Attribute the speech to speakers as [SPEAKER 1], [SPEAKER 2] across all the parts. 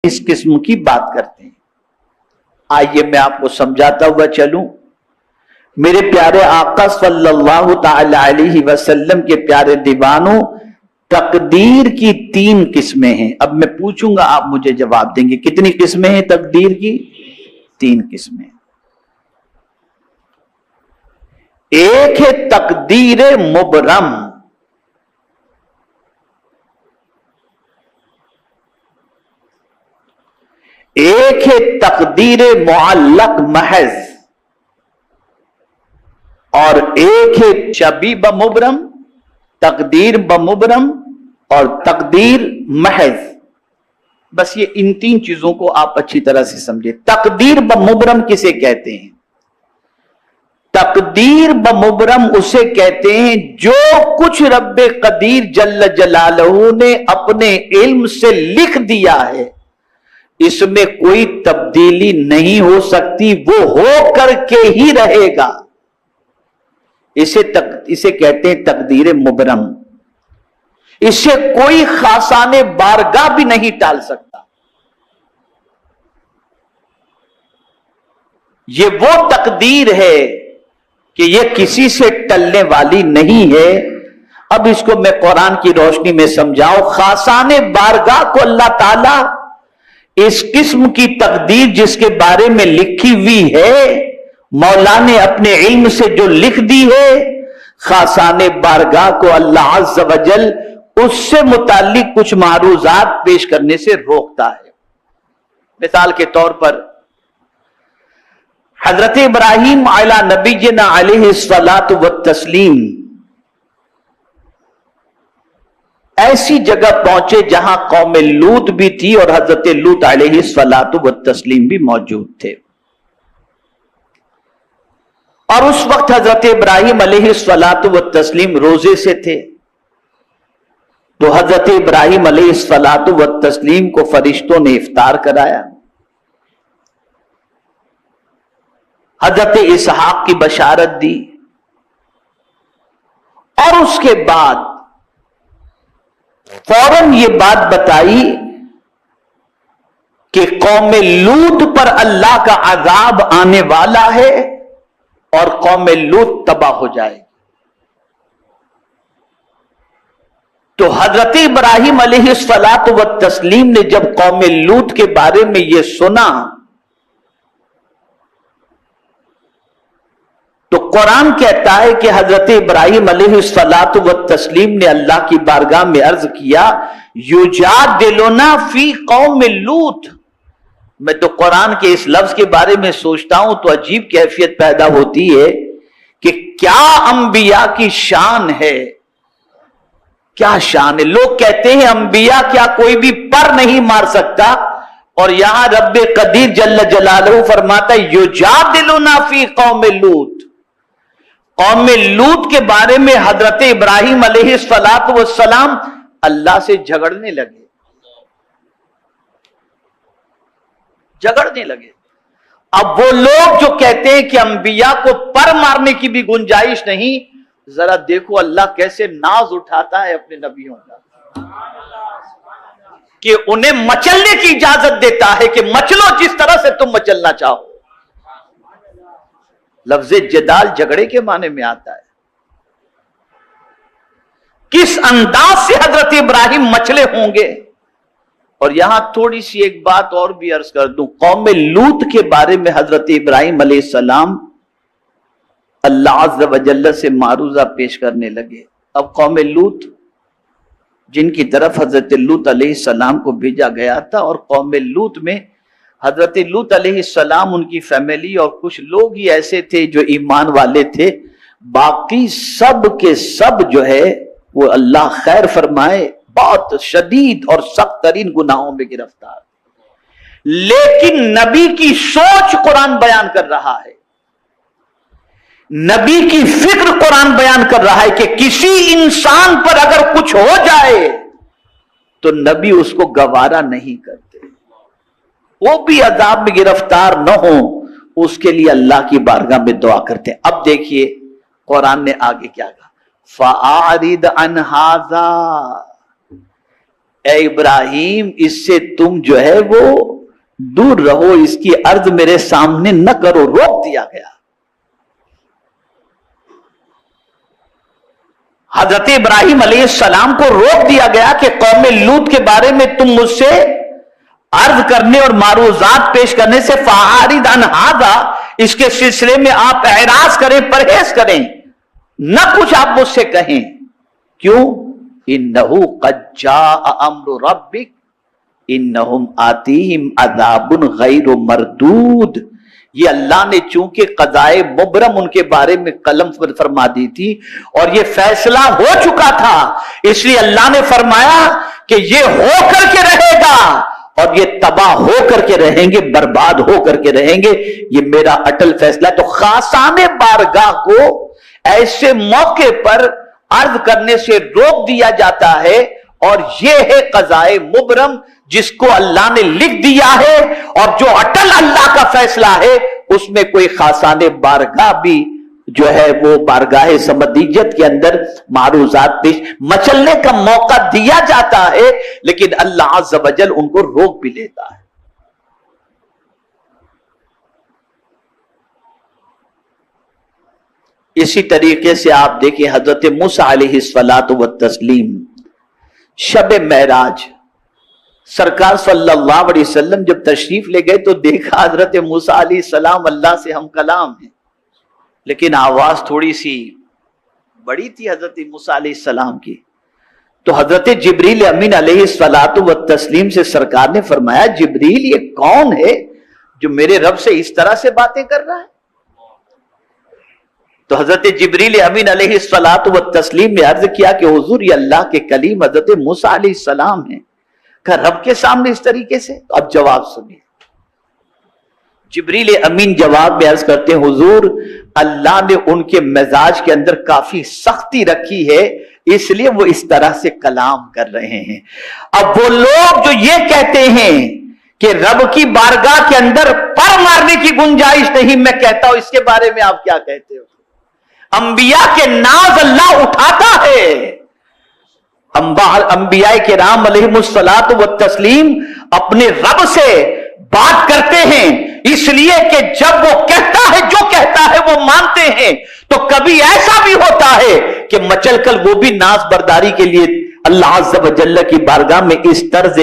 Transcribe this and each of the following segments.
[SPEAKER 1] اس قسم کی بات کرتے ہیں۔ آئیے میں آپ کو سمجھاتا ہوا چلوں۔ میرے پیارے آقا صلی اللہ تعالی علیہ وسلم کے پیارے دیوانوں، تقدیر کی 3 قسمیں ہیں۔ اب میں پوچھوں گا، آپ مجھے جواب دیں گے کتنی قسمیں ہیں تقدیر کی؟ 3 قسمیں۔ ایک ہے تقدیر مبرم، ایک ہے تقدیر معلق محض، اور ایک ہے شبیہ بمبرم، تقدیر بمبرم اور تقدیر محض۔ بس یہ ان 3 چیزوں کو آپ اچھی طرح سے سمجھیں۔ تقدیر بمبرم کسے کہتے ہیں؟ تقدیر بمبرم اسے کہتے ہیں جو کچھ رب قدیر جل جلالہ نے اپنے علم سے لکھ دیا ہے، اس میں کوئی تبدیلی نہیں ہو سکتی، وہ ہو کر کے ہی رہے گا۔ اسے کہتے ہیں تقدیر مبرم۔ اسے کوئی خاصان بارگاہ بھی نہیں ٹال سکتا۔ یہ وہ تقدیر ہے کہ یہ کسی سے ٹلنے والی نہیں ہے۔ اب اس کو میں قرآن کی روشنی میں سمجھاؤں۔ خاصان بارگاہ کو اللہ تعالی اس قسم کی تقدیر جس کے بارے میں لکھی ہوئی ہے، مولا نے اپنے علم سے جو لکھ دی ہے، خاصان بارگاہ کو اللہ عز و جل اس سے متعلق کچھ معروضات پیش کرنے سے روکتا ہے۔ مثال کے طور پر حضرت ابراہیم علی نبینا علیہ الصلاۃ والتسلیم ایسی جگہ پہنچے جہاں قوم لوط بھی تھی اور حضرت لوط علیہ الصلاۃ والتسلیم بھی موجود تھے، اور اس وقت حضرت ابراہیم علیہ الصلاۃ والتسلیم روزے سے تھے۔ تو حضرت ابراہیم علیہ الصلاۃ والتسلیم کو فرشتوں نے افطار کرایا، حضرت اسحاق کی بشارت دی، اور اس کے بعد فوراً یہ بات بتائی کہ قوم لوط پر اللہ کا عذاب آنے والا ہے اور قوم لوط تباہ ہو جائے گی۔ تو حضرت ابراہیم علیہ الصلاۃ والتسلیم نے جب قوم لوط کے بارے میں یہ سنا تو قرآن کہتا ہے کہ حضرت ابراہیم علیہ الصلاۃ والتسلیم نے اللہ کی بارگاہ میں عرض کیا، یجادلنا فی قوم لوط۔ میں تو قرآن کے اس لفظ کے بارے میں سوچتا ہوں تو عجیب کیفیت پیدا ہوتی ہے کہ کیا انبیاء کی شان ہے، کیا شان ہے۔ لوگ کہتے ہیں انبیاء کیا کوئی بھی پر نہیں مار سکتا، اور یہاں رب قدیر جل جلالہ فرماتا ہے یجادلنا فی قوم لوط۔ قوم لوط کے بارے میں حضرت ابراہیم علیہ الصلاۃ والسلام اللہ سے جھگڑنے لگے، اب وہ لوگ جو کہتے ہیں کہ انبیاء کو پر مارنے کی بھی گنجائش نہیں، ذرا دیکھو اللہ کیسے ناز اٹھاتا ہے اپنے نبیوں کا، کہ انہیں مچلنے کی اجازت دیتا ہے کہ مچلو جس طرح سے تم مچلنا چاہو۔ لفظ جدال جھگڑے کے معنی میں آتا ہے۔ کس انداز سے حضرت ابراہیم مچلے ہوں گے۔ اور یہاں تھوڑی سی ایک بات اور بھی عرض کر دوں، قوم لوط کے بارے میں حضرت ابراہیم علیہ السلام اللہ عز و جل سے معروضہ پیش کرنے لگے۔ اب قوم لوط جن کی طرف حضرت لوط علیہ السلام کو بھیجا گیا تھا، اور قوم لوط میں حضرت لوط علیہ السلام، ان کی فیملی اور کچھ لوگ ہی ایسے تھے جو ایمان والے تھے، باقی سب کے سب جو ہے وہ اللہ خیر فرمائے بہت شدید اور سخت ترین گناہوں میں گرفتار۔ لیکن نبی کی سوچ قرآن بیان کر رہا ہے، نبی کی فکر قرآن بیان کر رہا ہے کہ کسی انسان پر اگر کچھ ہو جائے تو نبی اس کو گوارا نہیں کرتے، وہ بھی عذاب میں گرفتار نہ ہو، اس کے لیے اللہ کی بارگاہ میں دعا کرتے ہیں۔ اب دیکھیے قرآن نے آگے کیا کہا، فَأَعْرِضْ عَنْ هَذَا، اے ابراہیم اس سے تم جو ہے وہ دور رہو، اس کی عرض میرے سامنے نہ کرو، روک دیا گیا۔ حضرت ابراہیم علیہ السلام کو روک دیا گیا کہ قوم لوط کے بارے میں تم مجھ سے عرض کرنے اور معروضات پیش کرنے سے فاعرض عن ھذا، اس کے سلسلے میں آپ اعراض کریں، پرہیز کریں، نہ کچھ آپ مجھ سے کہیں۔ کیوں؟ انہ قد جاء امر ربک انہم آتیہم عذاب غیر مردود، یہ اللہ نے چونکہ قضائے مبرم ان کے بارے میں قلم فرما دی تھی اور یہ فیصلہ ہو چکا تھا، اس لیے اللہ نے فرمایا کہ یہ ہو کر کے رہے گا اور یہ تباہ ہو کر کے رہیں گے، برباد ہو کر کے رہیں گے، یہ میرا اٹل فیصلہ ہے۔ تو خاصان بارگاہ کو ایسے موقع پر عرض کرنے سے روک دیا جاتا ہے، اور یہ ہے قضائے مبرم جس کو اللہ نے لکھ دیا ہے، اور جو اٹل اللہ کا فیصلہ ہے اس میں کوئی خاصان بارگاہ بھی جو ہے وہ بارگاہ سمدیت کے اندر معروضات پیش مچلنے کا موقع دیا جاتا ہے، لیکن اللہ عز و جل ان کو روک بھی لیتا ہے۔ اسی طریقے سے آپ دیکھیں حضرت موسیٰ علیہ الصلاۃ والتسلیم، شب معراج سرکار صلی اللہ علیہ وسلم جب تشریف لے گئے تو دیکھا حضرت موسیٰ علیہ السلام اللہ سے ہم کلام ہیں، لیکن آواز تھوڑی سی بڑی تھی حضرت موسیٰ علیہ السلام کی، تو حضرت جبریل امین علیہ الصلاۃ والتسلیم سے سرکار نے فرمایا جبریل یہ کون ہے جو میرے رب سے اس طرح سے باتیں کر رہا ہے؟ تو حضرت جبریل امین علیہ الصلاۃ والتسلیم نے عرض کیا کہ حضور یہ اللہ کے کلیم حضرت موسیٰ علیہ السلام ہیں، کہ رب کے سامنے اس طریقے سے؟ اب جواب سنیے، جبریل امین جواب میں عرض کرتے ہیں حضور اللہ نے ان کے مزاج کے اندر کافی سختی رکھی ہے، اس لیے وہ اس طرح سے کلام کر رہے ہیں۔ اب وہ لوگ جو یہ کہتے ہیں کہ رب کی بارگاہ کے اندر پر مارنے کی گنجائش نہیں، میں کہتا ہوں اس کے بارے میں آپ کیا کہتے ہو؟ انبیاء کے ناز اللہ اٹھاتا ہے، انبیاء کرام علیہم الصلاۃ والتسلیم اپنے رب سے بات کرتے ہیں، اس لیے کہ جب وہ کہتا ہے جو کہتا ہے وہ مانتے ہیں، تو کبھی ایسا بھی ہوتا ہے کہ مچل کر وہ بھی ناز برداری کے لیے اللہ عز و جل کی بارگاہ میں اس طرز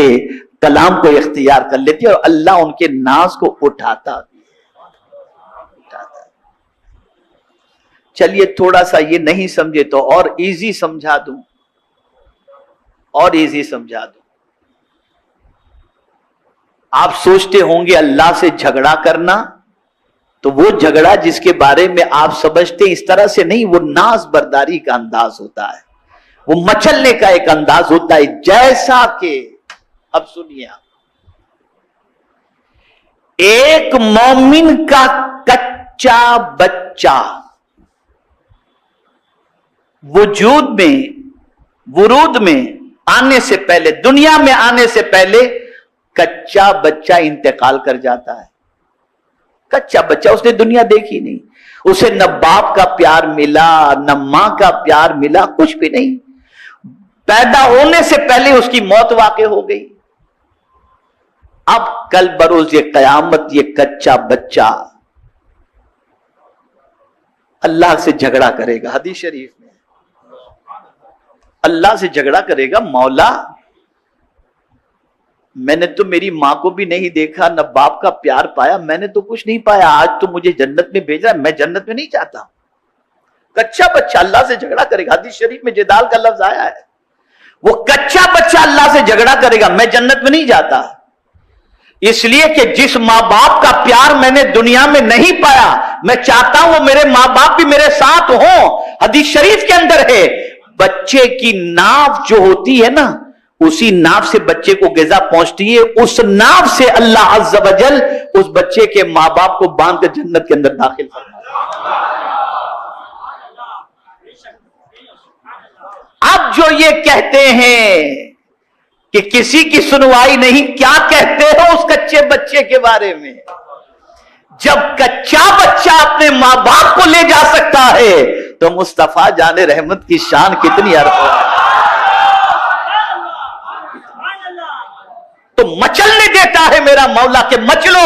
[SPEAKER 1] کلام کو اختیار کر لیتی ہے، اور اللہ ان کے ناز کو اٹھاتا بھی۔ چلیے تھوڑا سا یہ نہیں سمجھے تو اور ایزی سمجھا دوں، اور ایزی سمجھا دوں۔ آپ سوچتے ہوں گے اللہ سے جھگڑا کرنا، تو وہ جھگڑا جس کے بارے میں آپ سمجھتے ہیں اس طرح سے نہیں، وہ ناز برداری کا انداز ہوتا ہے، وہ مچلنے کا ایک انداز ہوتا ہے، جیسا کہ اب سنیے آپ، ایک مومن کا کچا بچہ ورود میں آنے سے پہلے، دنیا میں آنے سے پہلے کچا بچہ انتقال کر جاتا ہے۔ کچا بچہ، اس نے دنیا دیکھی نہیں، اسے نہ باپ کا پیار ملا نہ ماں کا پیار ملا، کچھ بھی نہیں، پیدا ہونے سے پہلے اس کی موت واقع ہو گئی۔ اب کل بروز قیامت یہ کچا بچہ اللہ سے جھگڑا کرے گا، حدیث شریف میں اللہ سے جھگڑا کرے گا، مولا میں نے تو میری ماں کو بھی نہیں دیکھا، نہ باپ کا پیار پایا، میں نے تو کچھ نہیں پایا، آج تو مجھے جنت میں بھیج رہا ہے، میں جنت میں نہیں چاہتا۔ کچا بچہ اللہ سے جھگڑا کرے گا، حدیث شریف میں جدال کا لفظ آیا ہے، وہ کچا بچہ اللہ سے جھگڑا کرے گا، میں جنت میں نہیں جاتا، اس لیے کہ جس ماں باپ کا پیار میں نے دنیا میں نہیں پایا، میں چاہتا ہوں وہ میرے ماں باپ بھی میرے ساتھ ہوں۔ حدیث شریف کے اندر ہے بچے کی ناف جو ہوتی ہے نا، اسی ناف سے بچے کو غذا پہنچتی ہے، اس ناف سے اللہ عز و جل اس بچے کے ماں باپ کو باندھ کر جنت کے اندر داخل فرماتا ہے۔ اب جو یہ کہتے ہیں کہ کسی کی سنوائی نہیں، کیا کہتے ہو اس کچے بچے کے بارے میں؟ جب کچا بچہ اپنے ماں باپ کو لے جا سکتا ہے تو مصطفیٰ جان رحمت کی شان کتنی عرض ہے۔ تو मचलने देता है मेरा मौला के मचलो।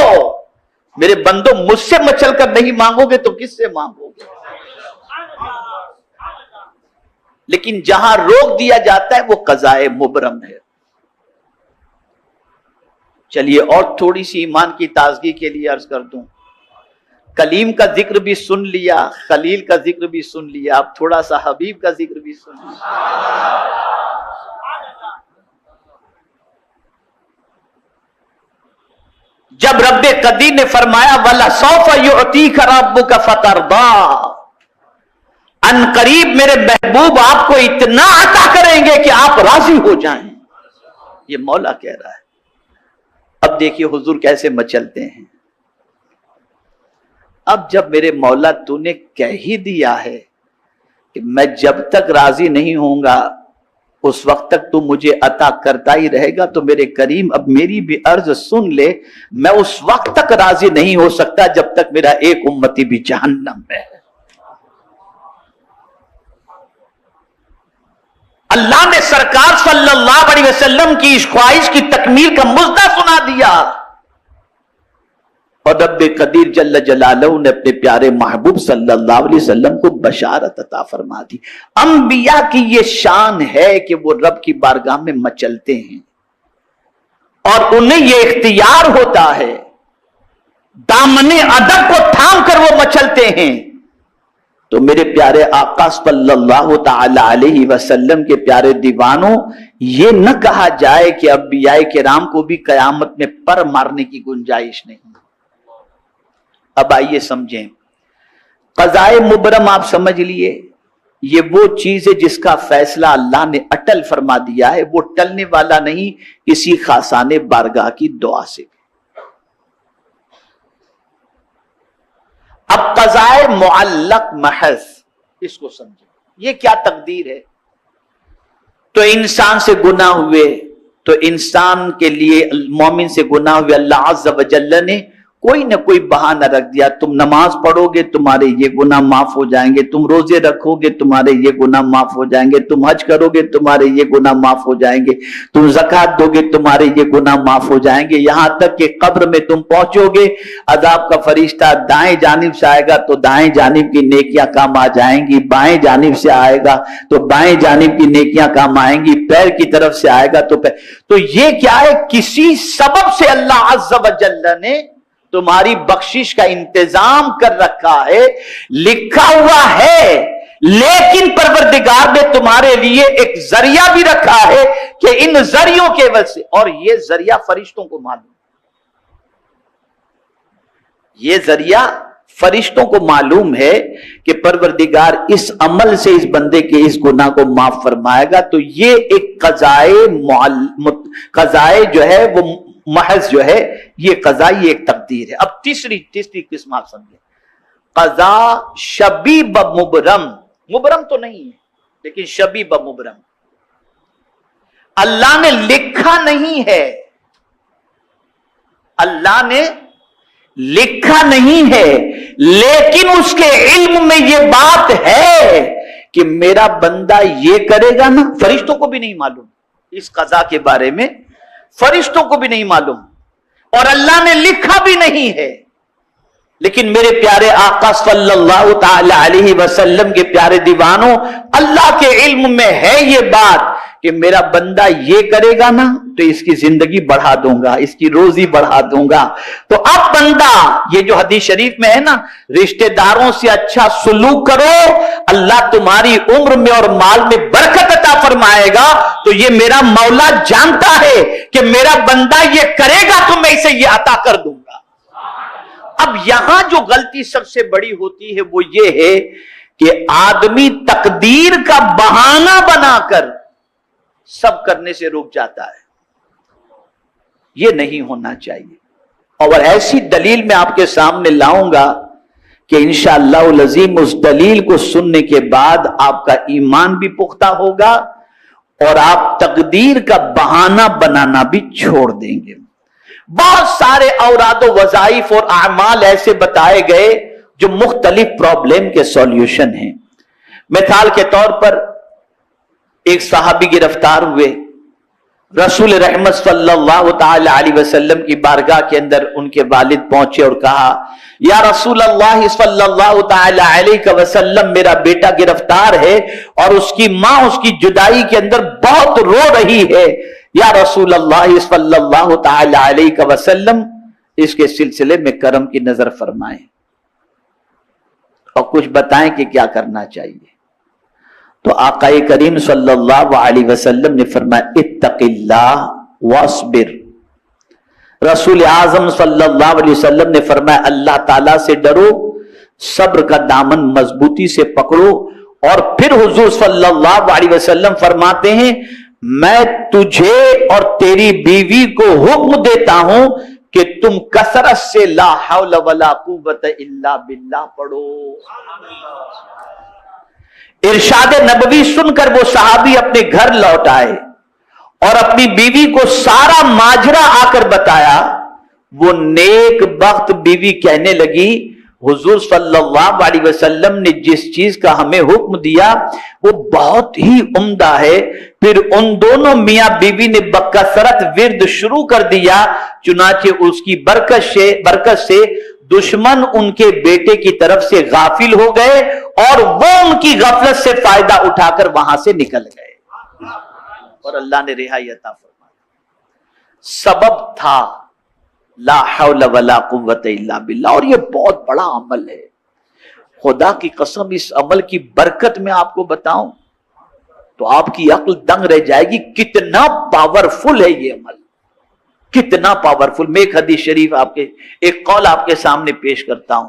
[SPEAKER 1] मेरे बंदो, मुझसे मचल कर नहीं मांगोगे तो किससे मांगोगे? लेकिन जहां रोक दिया जाता है वो कज़ाए मुबरम है। चलिए और थोड़ी सी ईमान की ताजगी के लिए अर्ज कर दूं, कलीम का जिक्र भी सुन लिया, खलील का जिक्र भी सुन लिया, अब थोड़ा सा हबीब का जिक्र भी सुन लिया। जब रब्बे कदीर ने फरमाया वला सौफ युअतीका रब्बुका फतरदा, अन करीब मेरे महबूब आपको इतना अता करेंगे कि आप राजी हो जाएं, ये मौला कह रहा है। अब देखिए हुजूर कैसे मचलते हैं। अब जब मेरे मौला तूने कह ही दिया है कि मैं जब तक राजी नहीं होऊंगा उस वक्त तक तू मुझे अता करता ही रहेगा, तो मेरे करीम अब मेरी भी अर्ज सुन ले। मैं उस वक्त तक राजी नहीं हो सकता जब तक मेरा एक उम्मती भी जहन्नम में है। अल्लाह ने सरकार सल्लल्लाहु अलैहि वसल्लम की इस ख्वाहिश की तकमील का मुद्दा सुना दिया और रब्बे कदीर जल्ल जलालहू ने अपने प्यारे महबूब सल्लल्लाहु अलैहि वसल्लम को बशारत अता फरमा दी। अंबिया की ये शान है कि वो रब की बारगाह में मचलते हैं और उन्हें ये इख्तियार होता है, दामने अदब को थाम कर वो मचलते हैं। तो मेरे प्यारे आका सल्लल्लाहु ताला अलैहि वसल्लम के प्यारे दीवानों, ये न कहा जाए कि अंबियाए किराम को भी कयामत में पर मारने की गुंजाइश नहीं। अब आइए समझें, क़ज़ाए मुबरम आप समझ लिए, ये वो चीज है जिसका फैसला अल्लाह ने अटल फरमा दिया है, वो टलने वाला नहीं किसी खासाने बारगाह की दुआ से। अब क़ज़ाए मुअल्लक़ महज़, इसको समझें, ये क्या तकदीर है। तो इंसान से गुनाह हुए, तो इंसान के लिए, मोमिन से गुनाह हुए, अल्लाह अज़्ज़ व जल्ल ने कोई ना कोई बहाना रख दिया। तुम नमाज पढ़ोगे तुम्हारे ये गुनाह माफ हो जाएंगे, तुम रोजे रखोगे तुम्हारे ये गुनाह माफ हो जाएंगे, तुम हज करोगे तुम्हारे ये गुनाह माफ हो जाएंगे, तुम ज़कात दोगे तुम्हारे ये गुनाह माफ हो जाएंगे। यहां तक कि कब्र में तुम पहुंचोगे, अज़ाब का फरिश्ता दाएं जानिब से आएगा तो दाएं जानिब की नेकियां काम आ जाएंगी, बाएं जानिब से आएगा तो बाएं जानिब की नेकियां काम आएंगी, पैर की तरफ से आएगा तो पैर। तो ये क्या है, किसी सबब से अल्लाह अज़्ज़ व जल्ल ने तुम्हारी बख्शिश का इंतजाम कर रखा है, लिखा हुआ है। लेकिन परवरदिगार ने तुम्हारे लिए एक जरिया भी रखा है कि इन जरियों के वजह से, और ये जरिया फरिश्तों को मालूम, ये जरिया फरिश्तों को मालूम है कि परवरदिगार इस अमल से इस बंदे के इस गुनाह को माफ फरमाएगा। तो ये एक क़ज़ाए जो है वो महज जो है, ये क़ज़ा एक तकदीर है। अब तीसरी किस्म आप समझे, क़ज़ा शबीब मुबरम। मुबरम तो नहीं है लेकिन शबीब मुबरम, अल्लाह ने लिखा नहीं है, अल्लाह ने लिखा नहीं है, लेकिन उसके इल्म में ये बात है कि मेरा बंदा ये करेगा ना। फरिश्तों को भी नहीं मालूम इस क़ज़ा के बारे में, फरिश्तों को भी नहीं मालूम और अल्लाह ने लिखा भी नहीं है। लेकिन मेरे प्यारे आका सल्लल्लाहु ताला अलैहि वसल्लम के प्यारे दीवानों, अल्लाह के इल्म में है ये बात कि मेरा बंदा ये करेगा ना तो इसकी जिंदगी बढ़ा दूंगा, इसकी रोजी बढ़ा दूंगा। तो अब बंदा, ये जो हदीस शरीफ में है ना, रिश्तेदारों से अच्छा सुलूक करो, अल्लाह तुम्हारी उम्र में और माल में बरकत अता फरमाएगा। तो ये मेरा मौला जानता है कि मेरा बंदा ये करेगा तो मैं इसे ये अता कर दूंगा। अब यहां जो गलती सबसे बड़ी होती है वो ये है कि आदमी तकदीर का बहाना बनाकर सब करने से रुक जाता है। ये नहीं होना चाहिए। और ऐसी दलील मैं आपके सामने लाऊंगा कि इंशाअल्लाह अज़ीम उस दलील को सुनने के बाद आपका ईमान भी पुख्ता होगा और आप तकदीर का बहाना बनाना भी छोड़ देंगे। बहुत सारे औराद वज़ाइफ और आमाल ऐसे बताए गए जो मुख्तलिफ प्रॉब्लम के सॉल्यूशन हैं। मिसाल के तौर पर एक सहाबी गिरफ्तार हुए, रसूल रहमत सल्लल्लाहु ताला अलैहि वसल्लम की बारगाह के अंदर उनके वालिद पहुंचे और कहा, या रसूल अल्लाह सल्लल्लाहु ताला अलैहि वसल्लम, मेरा बेटा गिरफ्तार है और उसकी मां उसकी जुदाई के अंदर बहुत रो रही है। या रसूल अल्लाह सल्लल्लाहु ताला अलैहि वसल्लम, इसके सिलसिले में करम की नजर फरमाएं और कुछ बताएं कि क्या करना चाहिए। तो आकाए करीम सल्लल्लाहु अलैहि वसल्लम ने फरमाया, इत्तकिल्लाह वस्बिर। रसूल आजम सल्लल्लाहु अलैहि वसल्लम ने फरमाया, अल्लाह ताला से डरो, सब्र का दामन मजबूती से पकड़ो। और फिर हुजूर सल्लल्लाहु अलैहि वसल्लम फरमाते हैं, मैं तुझे और तेरी बीवी को हुक्म देता हूं कि तुम कसरत से ला हौला वला कुव्वत इल्ला बिल्लाह पढ़ो। इरशाद नबवी सुनकर वो सहाबी अपने घर लौट आए और अपनी बीवी को सारा माजरा आकर बताया। वो नेक बख्त बीवी कहने लगी, हुजूर सल्लल्लाहु अलैहि वसल्लम ने जिस चीज का हमें हुक्म दिया वो बहुत ही उम्दा है। फिर उन दोनों मियां बीवी ने बकसरत विर्द शुरू कर दिया। चुनाचे उसकी बरकत से दुश्मन उनके बेटे की तरफ से गाफिल हो गए और वो उनकी गफलत से फायदा उठाकर वहां से निकल गए और अल्लाह ने रिहाई अता फरमाई। सबब था ला हौला वला कुव्वत इल्ला बिल्लाह। और ये बहुत बड़ा अमल है, खुदा की कसम इस अमल की बरकत में आपको बताऊं तो आपकी अक्ल दंग रह जाएगी। कितना पावरफुल है ये अमल, कितना पावरफुल। मैं एक हदीस शरीफ आपके एक कौल आपके सामने पेश करता हूं।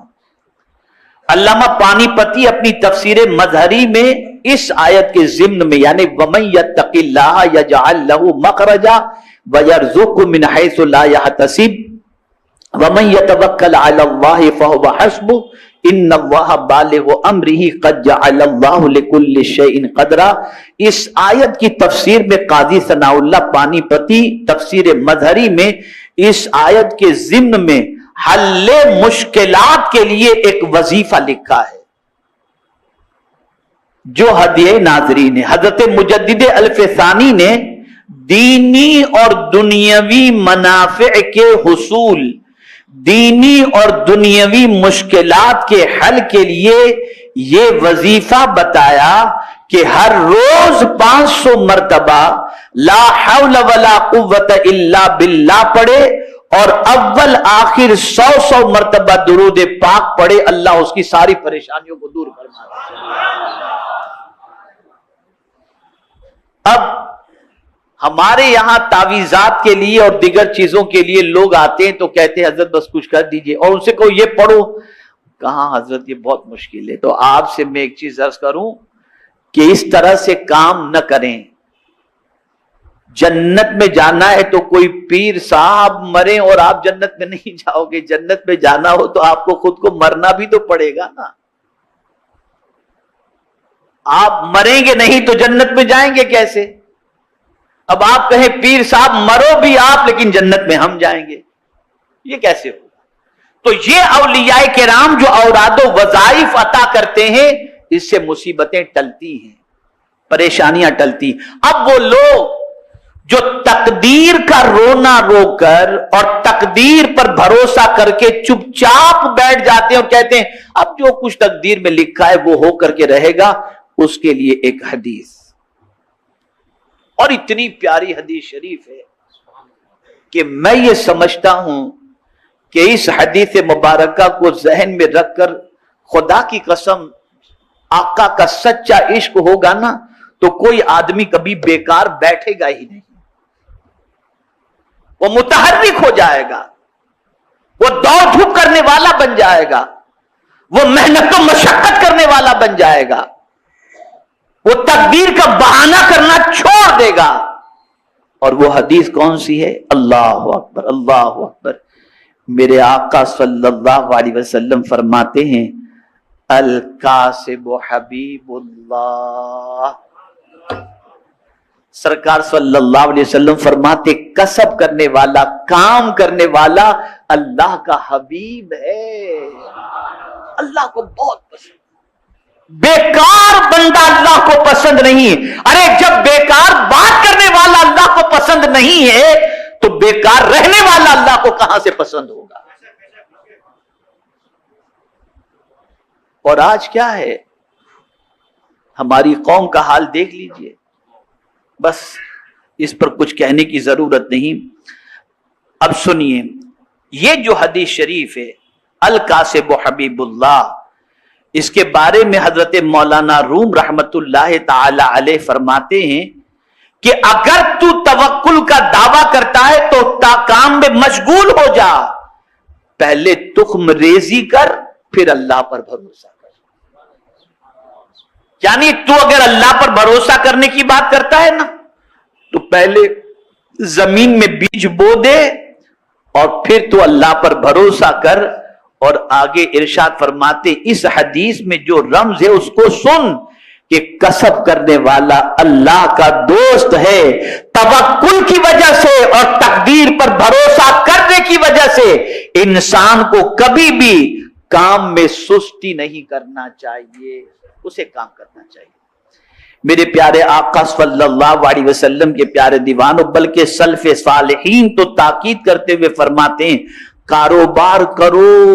[SPEAKER 1] अल्लामा पानीपती अपनी तफसीर मजहरी में इस आयत के ज़िम्न में, यानी वमन यत्तकिल्लाह यजअल लहू मखरजा व यरज़ुक़हु मिन हैसु ला यहतसिब वमन यतवक्कल अलल्लाहि फहुव हस्बुह इन्नल्लाहा बालिगु अम्रिही क़द जअलल्लाहु लिकुल्लि शैइन क़दरा। इस आयत की तफसीर में काजी सनाउल्लाह पानीपती तफसीर मजहरी में इस आयत के ज़िम्न में हल्ले मुश्किलात के लिए एक वजीफा लिखा है जो हदिये नाजरीन है। हजरत मुजद्दिद अल्फसानी ने दीनी और दुनियावी मनाफे के हुसूल, दीनी और दुनियावी मुश्किलात के हल के लिए ये वजीफा बताया कि हर रोज 500 मर्तबा ला हौला वला कुव्वत इल्ला बिल्लाह पढ़े और अव्वल आखिर 100 मर्तबा दुरूद पाक पढ़े। अल्लाह उसकी सारी परेशानियों को दूर फरमाए। अब हमारे यहां तावीजात के लिए और दिगर चीजों के लिए लोग आते हैं तो कहते हैं हजरत बस कुछ कर दीजिए, और उनसे कहो ये पढ़ो। कहां हजरत ये बहुत मुश्किल है। तो आपसे मैं एक चीज अर्ज करूं कि इस तरह से काम न करें। जन्नत में जाना है तो कोई पीर साहब मरे और आप जन्नत में नहीं जाओगे। जन्नत में जाना हो तो आपको खुद को मरना भी तो पड़ेगा ना। आप मरेंगे नहीं तो जन्नत में जाएंगे कैसे? अब आप कहें पीर साहब मरो भी आप लेकिन जन्नत में हम जाएंगे, ये कैसे होगा? तो ये औलियाए किराम जो औरादो वज़ाइफ अता करते हैं, इससे मुसीबतें टलती हैं, परेशानियां टलती। अब वो लोग जो तकदीर का रोना रोकर और तकदीर पर भरोसा करके चुपचाप बैठ जाते हैं और कहते हैं अब जो कुछ तकदीर में लिखा है वो हो करके रहेगा, उसके लिए एक हदीस, और इतनी प्यारी हदीस शरीफ है कि मैं ये समझता हूं कि इस हदीस मुबारका को जहन में रखकर खुदा की कसम आका का सच्चा इश्क होगा ना तो कोई आदमी कभी बेकार बैठेगा ही नहीं। वो मुतहर्रिक हो जाएगा, वो दौड़ धूप करने वाला बन जाएगा, वो मेहनत और मशक्कत करने वाला बन जाएगा, वो तकदीर का बहाना करना छोड़ देगा। और वो हदीस कौन सी है? अल्लाह अकबर, अल्लाह अकबर। मेरे आका सल्लल्लाहु अलैहि वसल्लम फरमाते हैं अल कासिब हबीबुल्लाह। सरकार सल्लल्लाहु अलैहि वसल्लम फरमाते कसब करने वाला, काम करने वाला अल्लाह का हबीब है, अल्लाह को बहुत पसंद। बेकार बंदा अल्लाह को पसंद नहीं। अरे जब बेकार बात करने والا اللہ کو پسند نہیں ہے تو بیکار رہنے والا اللہ کو کہاں سے پسند ہوگا؟ اور آج کیا ہے ہماری قوم کا حال دیکھ لیجئے. بس اس پر کچھ کہنے کی ضرورت نہیں. اب سنیے یہ جو حدیث شریف ہے القاسب حبیب اللہ، اس کے بارے میں حضرت مولانا روم رحمت اللہ تعالی علیہ فرماتے ہیں کہ اگر تو توکل کا دعویٰ کرتا ہے تو کام میں مشغول ہو جا، پہلے تخم ریزی کر پھر اللہ پر بھروسہ کر. یعنی تو اگر اللہ پر بھروسہ کرنے کی بات کرتا ہے نا تو پہلے زمین میں بیج بو دے اور پھر تو اللہ پر بھروسہ کر. اور آگے ارشاد فرماتے اس حدیث میں جو رمز ہے اس کو سن کہ کسب کرنے والا اللہ کا دوست ہے. توکل کی وجہ سے اور تقدیر پر بھروسہ کرنے کی وجہ سے انسان کو کبھی بھی کام میں سستی نہیں کرنا چاہیے، اسے کام کرنا چاہیے. میرے پیارے آقا صلی اللہ علیہ وسلم کے پیارے دیوانوں، بلکہ سلف صالحین تو تاکید کرتے ہوئے فرماتے ہیں کاروبار کرو